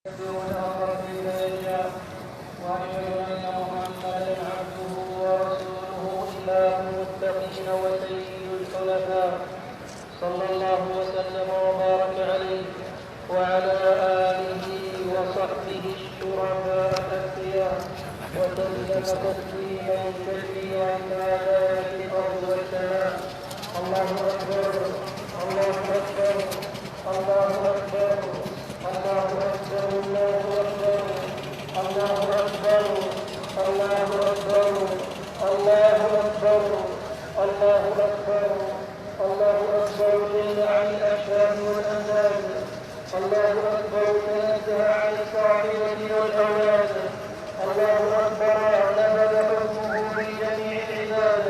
والآخرة إليها وأشهد أن محمدا عبده ورسوله إمام المتقين وسيد الحنفاء صلى الله وسلم وبارك عليه وعلى آله وصحبه الشرفاء الأتقياء وسلم تسليما كثيرا ما دامت الأرض والسماء. الله أكبر الله أكبر الله أكبر الله أكبر الله أكبر الله أكبر الله أكبر الله أكبر الله أكبر الله أكبر جل عن الأشهاد والأنداد. الله أكبر تنزه عن الصاحبة والأولاد. الله أكبر نبذ حكمه في جميع العباد.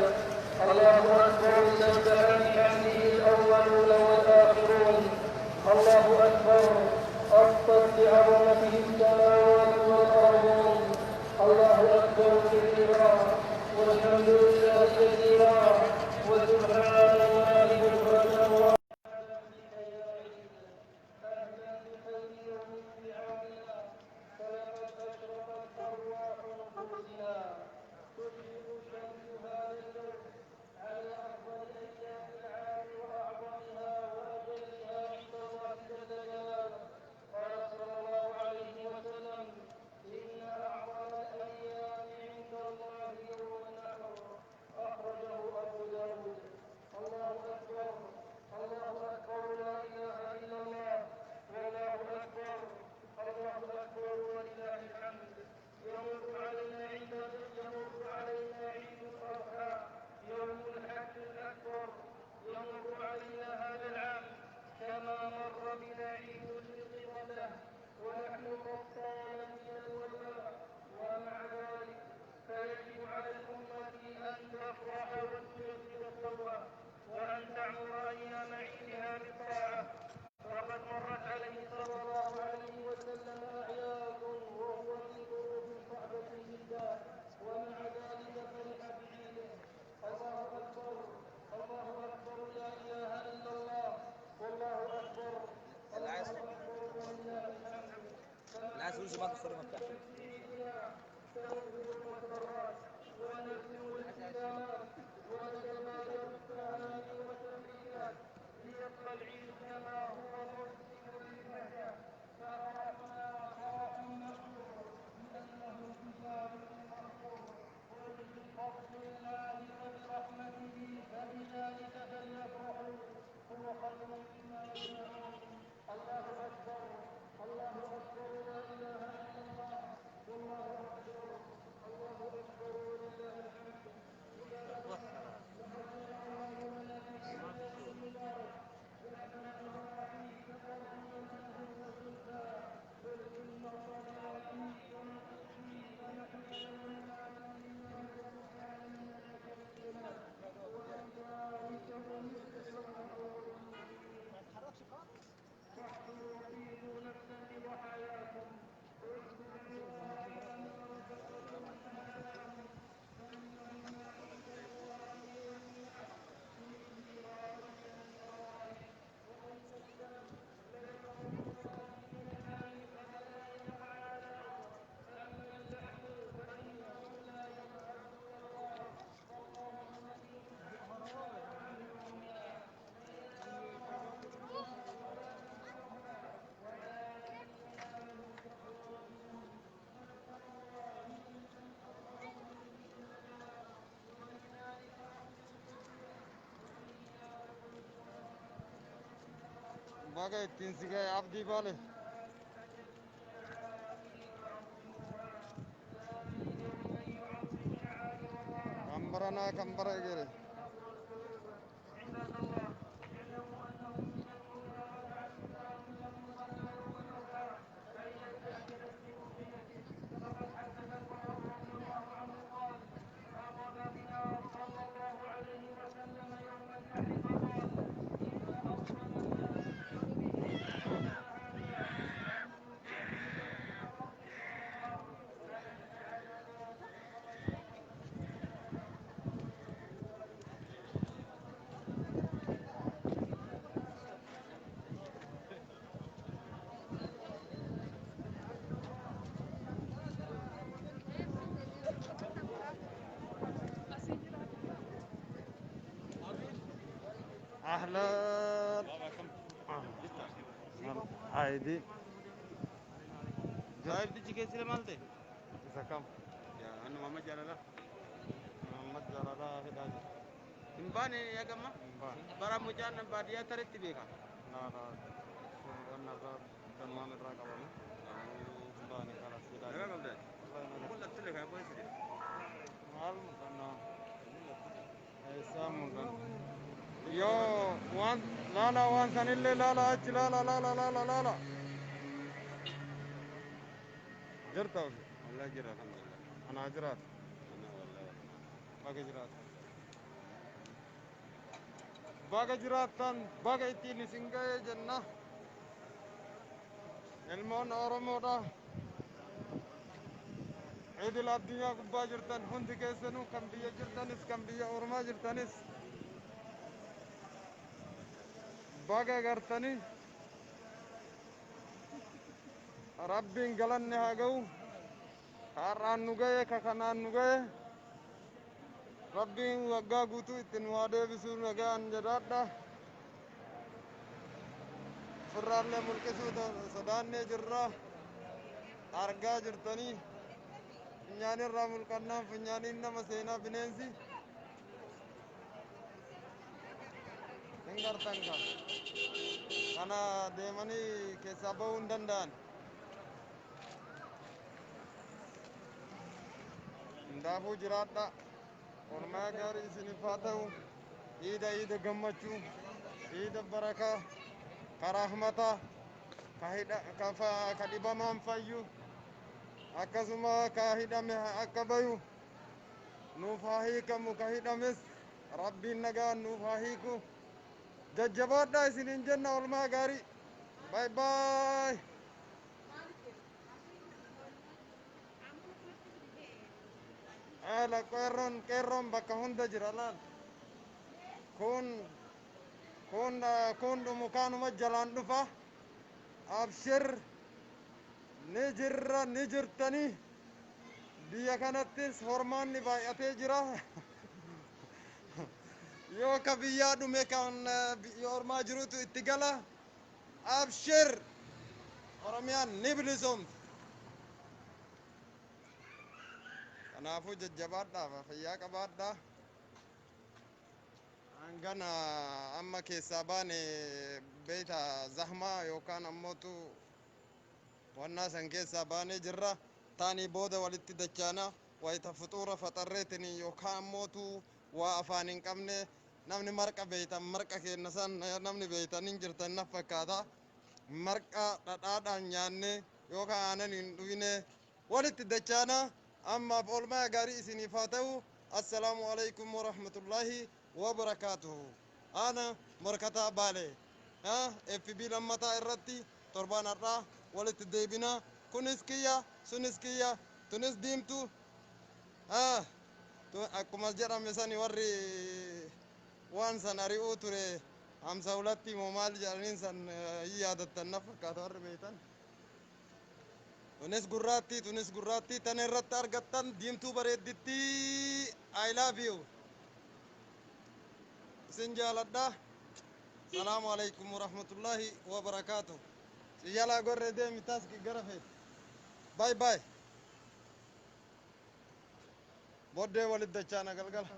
الله أكبر سبح بحمده الأولون والآخرون. الله أكبر أطت بعظمته السماوات والأرضون. الله أكبر كبيرا والحمد لله كثيرا وسبحان الله بكرة وأصيلا. أهلا بخير يوم بعوننا فلقد أشرقت أرواح نفوسنا تشرق شمس هذا اليوم على أفضل أيام العام وأعظمها وأجلها عند الله جل جلاله. قال صلى الله عليه وسلم: إن أعظم الأيام عند الله يوم النحر. أخرجه أبو داود. الله أكبر الله أكبر لا إله إلا الله والله أكبر الله أكبر ولله الحمد. يمر علينا عيد الأضحى يوم الحج الأكبر. يمر علينا هذا العام كما مر بنا عيد الفطر قبله ونحن قد طال من الوباء. ومع ذلك فيجب على الأمة أن تفرح وتجدد التوبة وأن تعمر أيام عيدها بالطاعة. وقد مرت عليه صلى الله عليه وسلم أعياد وهو في ظروف صعبة جدا ومع ذلك فرح بعيده. الله أكبر الله أكبر لا إله إلا الله والله أكبر الله أكبر ولله الحمد. الناس يوزوا ما تصير مفتاح تغفر المسرات ونسلم الالتزامات ونتبادل التهاني والتبريكات ليبقى العيد كما هو مسلم للبهجة. فأرحنا فرح مشكور لأنه كتاب مرفوع. قل بفضل الله وبرحمته فبذلك فليفرحوا هو خير مما يجمعون. الله أكبر الله أكبر لا إله إلا الله والله أكبر الله أكبر ولله الحمد. Baga ittiin si gaye abdii baale kambara eegere أهلا عادي طيب تجي كيسي مالتي إذا كم يا أنا ماما جلالا محمد جلالا هداية إمباني يا جماعة بان برا مجانا بادية ترتي بيكا لا لا والنظر تمام الرقم باني خلاص لا هداية قبل ذلك والله كل تلك يا بوي سيدي معلوم أنا إسام مكان يو وان لا لا وان سنيل لا لا أج لا لا لا لا لا لا لا لا جرت أوكي والله جرى الحمد لله أنا جرات أنا والله باقي جرات باقي جراتان باقي إتين سنجاي جنة ilmaan Oromoodha ciidil addunyaa gubbaa jirtan hundi keessanuu kan biyya jirtanis kan biyya ormaa jirtanis baga gartanii rabbiin galanne haa ga'u har'aan nu ga'e ka kanaan nu ga'e rabbiin waggaa guutuu itti nu haa deebisuu nagaan jedhaadha firraallee mulqisuu sodaannee jirra argaa jirtanii funyaanirraa mulqannaan funyaaniin nama seenaa bineensi hin gartan kan kana deemanii keessaa ba'uu hin danda'an hundaafuu jiraadha ormaa gaarii isiniif haa ta'u iida gammachuu iida barakaa ka rahmata ka dhibamaan fayyu akkasuma ka hidhame akka bayu nuuf haa hiikamu ka hidhames rabbiin nagaan nuuf haa hiiku jajjabaadhaa isiniin jenna olmaa gaarii baay baay haala qeerroon bakka hunda jira laal kun dhumu kaanuma jalaan dhufa abshir ni jirra ni jirtanii biyya kanattis hormaanni baay'atee jira yoo ka biyyaa dhume kan ormaa jirutu itti gala abshir oromiyaan ni bilisoomti kanaafuu jajjabaadhaa fayyaa qabaadhaa hangana amma keessaa baane beeyta zahmaa yookaan ammootu wannaa san keessaa baanee jirra taanii booda walitti dachaana wayita fuxuura faxarreetini yookaan ammootu waa afaan hin qabne namni marqa beeytan marqa kenna san namni beeytaniin jirtan na fakkaata marqa dhadhaadhaan nyaanne yookaan aanan hin dhuyne walitti dachaana ammaaf olmaa gaarii isiniif haa ta'u assalaamu alaykum warahmatullaahi wabarakaatuhu ana morkataa baale FB lammataa irratti torbaan har'aa walitti deebina kunis kiyya sunis kiyya tunis diimtu akkuma jedhame sani warri waan san ari'uu ture hamsa ulatti moo maal jedhaniin san hin yaadattan na fakkaata warri beeytan tunis gurraattii tan irratti argattan diimtuu bareedditti I love you isin jaaladha salaamu alaykum warahmatullaahi wabarakaatuh siyaalaa gorre deemi taski gara feet bye bye boddee walit dachaana galgala